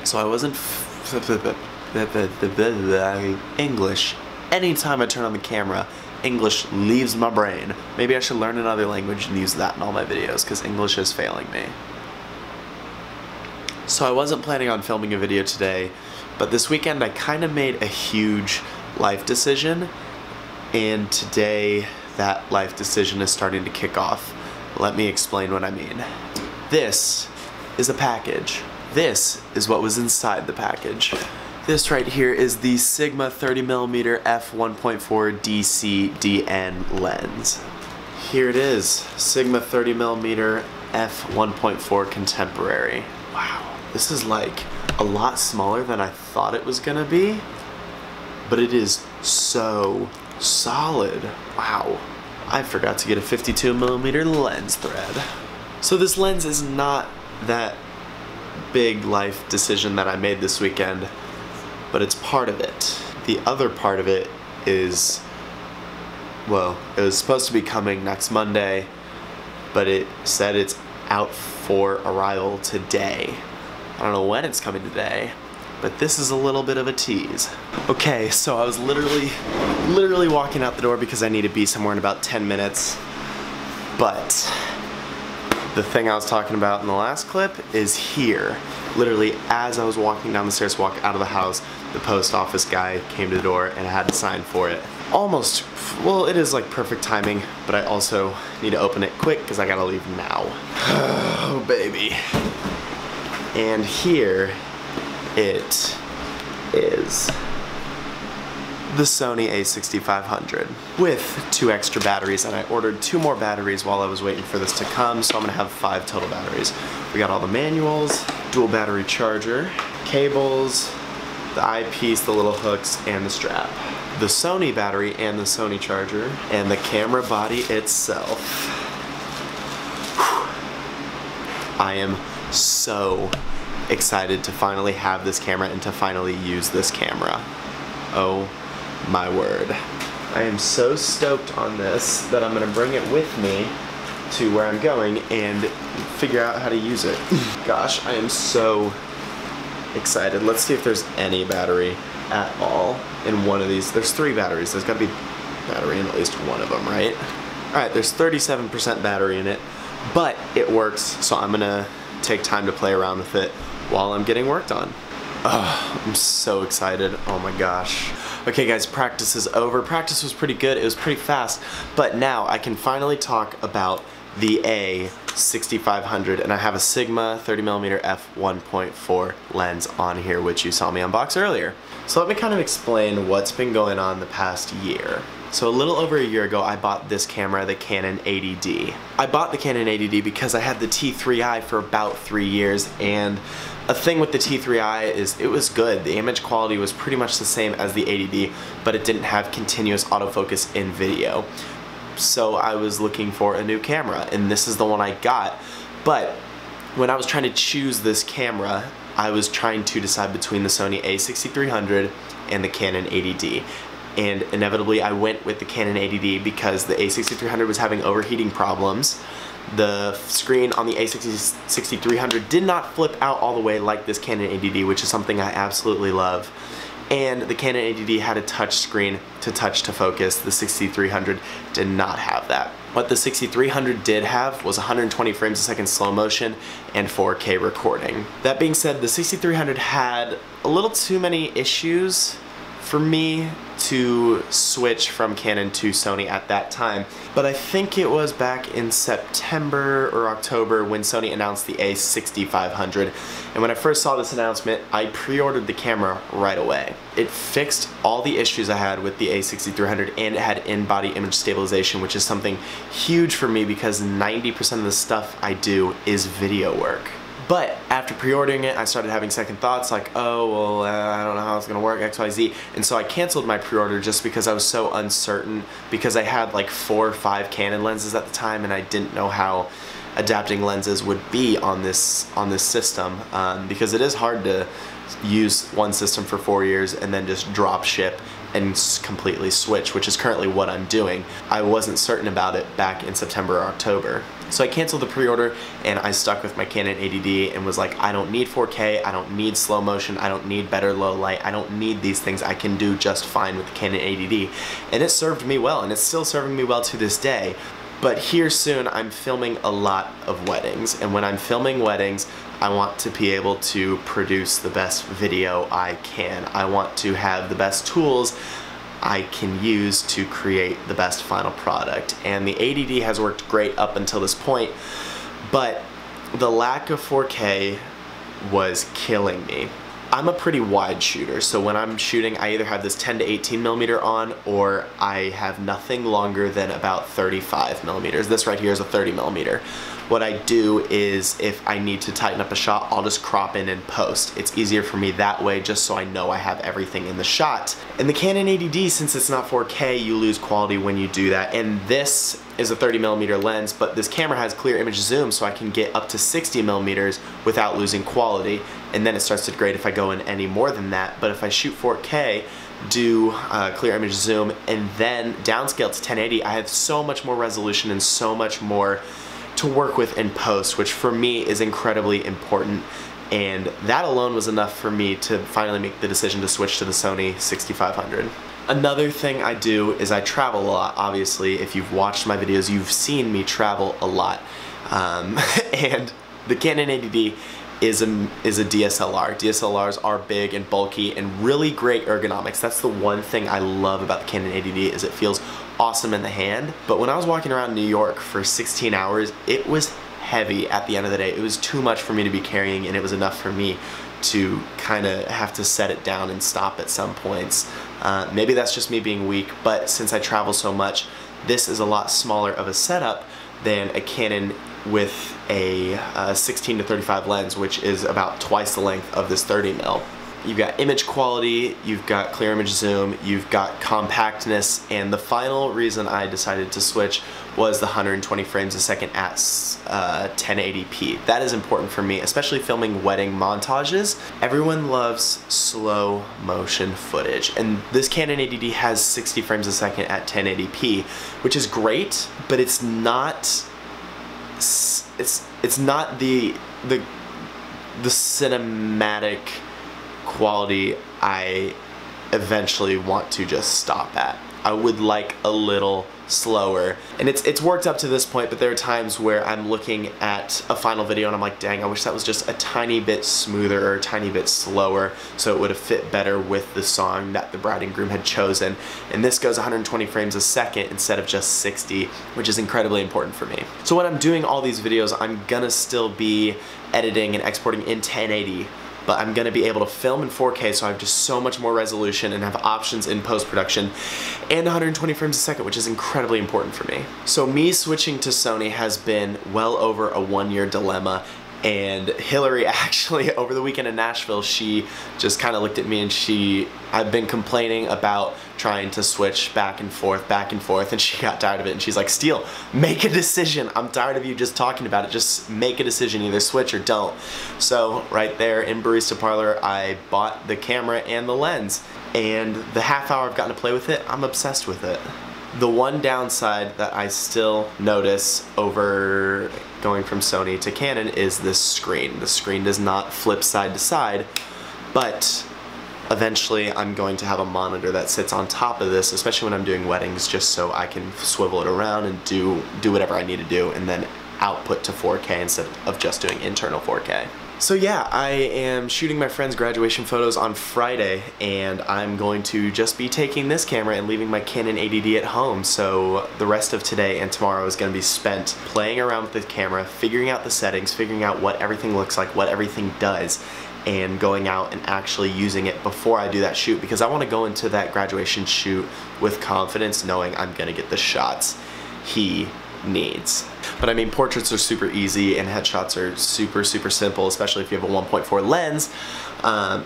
So I wasn't English. Anytime I turn on the camera, English leaves my brain. Maybe I should learn another language and use that in all my videos, because English is failing me. So I wasn't planning on filming a video today, but this weekend I kind of made a huge life decision, and today that life decision is starting to kick off. Let me explain what I mean. This is a package. This is what was inside the package. This right here is the Sigma 30mm f1.4 DC-DN lens. Here it is, Sigma 30mm f1.4 Contemporary. Wow, this is like a lot smaller than I thought it was gonna be, but it is so solid. Wow, I forgot to get a 52mm lens thread. So this lens is not that big life decision that I made this weekend, but it's part of it. The other part of it is, well, it was supposed to be coming next Monday, but it said it's out for arrival today. I don't know when it's coming today, but this is a little bit of a tease. Okay, so I was literally walking out the door because I need to be somewhere in about 10 minutes, but the thing I was talking about in the last clip is here. Literally, as I was walking down the stairs to walk out of the house, the post office guy came to the door and I had to sign for it. Almost, well, it is like perfect timing, but I also need to open it quick because I gotta leave now. Oh, baby. And here it is. The Sony a6500 with 2 extra batteries, and I ordered 2 more batteries while I was waiting for this to come, so I'm gonna have 5 total batteries. We got all the manuals, dual battery charger, cables, the eyepiece, the little hooks, and the strap. The Sony battery and the Sony charger, and the camera body itself. Whew. I am so excited to finally have this camera and to finally use this camera. Oh my word. I am so stoked on this that I'm gonna bring it with me to where I'm going and figure out how to use it. Gosh, I am so excited. Let's see if there's any battery at all in one of these. There's 3 batteries. There's gotta be battery in at least one of them, right? Alright, there's 37% battery in it, but it works, so I'm gonna take time to play around with it while I'm getting worked on. Oh, I'm so excited. Oh my gosh. Okay guys, practice is over. Practice was pretty good. It was pretty fast, but now I can finally talk about the A6500, and I have a Sigma 30mm f1.4 lens on here, which you saw me unbox earlier. So let me kind of explain what's been going on the past year. So a little over a year ago, I bought this camera, the Canon 80D. I bought the Canon 80D because I had the T3i for about 3 years, and a thing with the T3i is it was good. The image quality was pretty much the same as the 80D, but it didn't have continuous autofocus in video. So I was looking for a new camera, and this is the one I got. But when I was trying to choose this camera, I was trying to decide between the Sony a6300 and the Canon 80D. And inevitably I went with the Canon 80D because the a6300 was having overheating problems. The screen on the a6300 did not flip out all the way like this Canon 80D, which is something I absolutely love. And the Canon 80D had a touch screen to touch to focus. The 6300 did not have that. What the 6300 did have was 120 frames a second slow motion and 4K recording. That being said, the 6300 had a little too many issues for me to switch from Canon to Sony at that time. But I think it was back in September or October when Sony announced the a6500. And when I first saw this announcement, I pre-ordered the camera right away. It fixed all the issues I had with the a6300, and it had in-body image stabilization, which is something huge for me because 90% of the stuff I do is video work. But after pre-ordering it, I started having second thoughts like, oh, well, I don't know how it's gonna work, XYZ. And so I canceled my pre-order just because I was so uncertain, because I had like 4 or 5 Canon lenses at the time, and I didn't know how adapting lenses would be on this system, because it is hard to use one system for 4 years and then just drop ship and completely switch, which is currently what I'm doing. I wasn't certain about it back in September or October. So I canceled the pre-order and I stuck with my Canon 80D and was like, I don't need 4K, I don't need slow motion, I don't need better low light, I don't need these things, I can do just fine with the Canon 80D. And it served me well, and it's still serving me well to this day. But here soon, I'm filming a lot of weddings, and when I'm filming weddings, I want to be able to produce the best video I can. I want to have the best tools I can use to create the best final product. And the 80D has worked great up until this point, but the lack of 4K was killing me. I'm a pretty wide shooter, so when I'm shooting, I either have this 10 to 18 millimeter on, or I have nothing longer than about 35 millimeters. This right here is a 30 millimeter. What I do is, if I need to tighten up a shot, I'll just crop in and post. It's easier for me that way, just so I know I have everything in the shot. And the Canon 80D, since it's not 4K, you lose quality when you do that. And this is a 30 millimeter lens, but this camera has clear image zoom, so I can get up to 60 millimeters without losing quality. And then it starts to degrade if I go in any more than that. But if I shoot 4K, do clear image zoom, and then downscale to 1080, I have so much more resolution and so much more to work with in post, which for me is incredibly important. And that alone was enough for me to finally make the decision to switch to the Sony 6500. Another thing I do is I travel a lot. Obviously, if you've watched my videos, you've seen me travel a lot. And the Canon 80D is a DSLR. DSLRs are big and bulky and really great ergonomics. That's the one thing I love about the Canon 80D, is it feels awesome in the hand. But when I was walking around New York for 16 hours, it was heavy at the end of the day. It was too much for me to be carrying, and it was enough for me to kind of have to set it down and stop at some points. Maybe that's just me being weak, but since I travel so much, this is a lot smaller of a setup than a Canon with a 16 to 35 lens, which is about twice the length of this 30 mil. You've got image quality, you've got clear image zoom, you've got compactness, and the final reason I decided to switch was the 120 frames a second at 1080p. That is important for me, especially filming wedding montages. Everyone loves slow motion footage, and this Canon 80D has 60 frames a second at 1080p, which is great, but it's not the cinematic quality I eventually want to just stop at. I would like a little slower, and it's worked up to this point, but there are times where I'm looking at a final video and I'm like, dang, I wish that was just a tiny bit smoother or a tiny bit slower, so it would have fit better with the song that the bride and groom had chosen. And this goes 120 frames a second instead of just 60, which is incredibly important for me. So when I'm doing all these videos, I'm gonna still be editing and exporting in 1080, but I'm gonna be able to film in 4K, so I have just so much more resolution and have options in post-production, and 120 frames a second, which is incredibly important for me. So me switching to Sony has been well over a 1-year dilemma, and Hillary actually, over the weekend in Nashville, she just kind of looked at me and I've been complaining about trying to switch back and forth, and she got tired of it, and she's like, Steele, make a decision. I'm tired of you just talking about it. Just make a decision, either switch or don't. So right there in Barista Parlor, I bought the camera and the lens, and the half hour I've gotten to play with it, I'm obsessed with it. The one downside that I still notice over going from Sony to Canon is this screen. The screen does not flip side to side, but eventually I'm going to have a monitor that sits on top of this, especially when I'm doing weddings, just so I can swivel it around and do whatever I need to do, and then output to 4K instead of just doing internal 4K. So yeah, I am shooting my friend's graduation photos on Friday, and I'm going to just be taking this camera and leaving my Canon 80D at home. So the rest of today and tomorrow is going to be spent playing around with the camera, figuring out the settings, figuring out what everything looks like, what everything does, and going out and actually using it before I do that shoot, because I want to go into that graduation shoot with confidence, knowing I'm going to get the shots he needs. But I mean, portraits are super easy and headshots are super simple, especially if you have a 1.4 lens.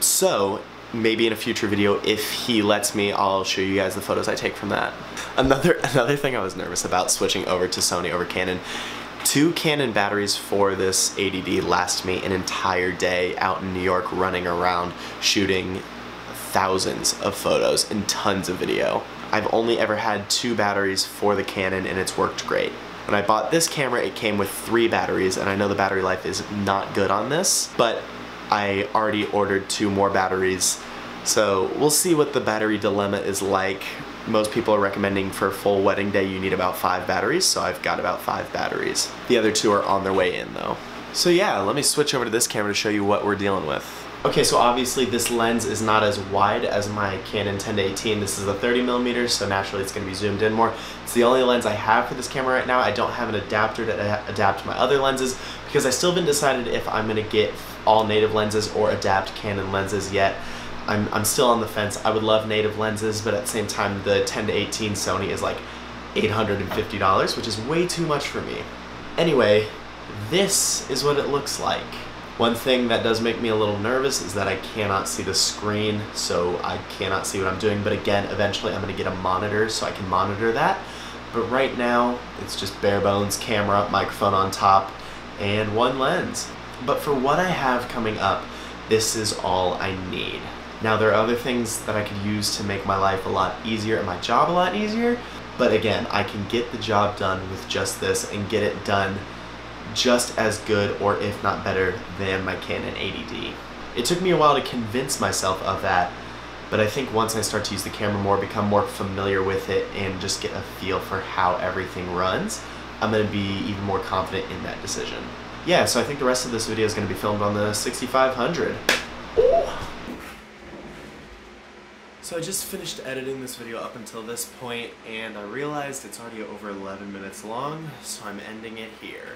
So maybe in a future video, if he lets me, I'll show you guys the photos I take from that. Another thing I was nervous about switching over to Sony over Canon. 2 Canon batteries for this 80D last me an entire day out in New York running around shooting thousands of photos and tons of video. I've only ever had 2 batteries for the Canon, and it's worked great. When I bought this camera, it came with 3 batteries, and I know the battery life is not good on this, but I already ordered 2 more batteries, so we'll see what the battery dilemma is like. Most people are recommending for full wedding day you need about 5 batteries, so I've got about 5 batteries. The other 2 are on their way in though. So yeah, let me switch over to this camera to show you what we're dealing with. Okay, so obviously this lens is not as wide as my Canon 10-18. This is a 30mm, so naturally it's going to be zoomed in more. It's the only lens I have for this camera right now. I don't have an adapter to adapt my other lenses because I still haven't decided if I'm going to get all native lenses or adapt Canon lenses yet. I'm still on the fence. I would love native lenses, but at the same time the 10-18 Sony is like $850, which is way too much for me. Anyway, this is what it looks like. One thing that does make me a little nervous is that I cannot see the screen, so I cannot see what I'm doing, but again, eventually I'm going to get a monitor so I can monitor that. But right now, it's just bare bones, camera, microphone on top, and 1 lens. But for what I have coming up, this is all I need. Now there are other things that I could use to make my life a lot easier and my job a lot easier, but again, I can get the job done with just this and get it done just as good or if not better than my Canon 80D. It took me a while to convince myself of that, but I think once I start to use the camera more, become more familiar with it, and just get a feel for how everything runs, I'm going to be even more confident in that decision. Yeah, so I think the rest of this video is going to be filmed on the 6500. Ooh. So I just finished editing this video up until this point, and I realized it's already over 11 minutes long, so I'm ending it here.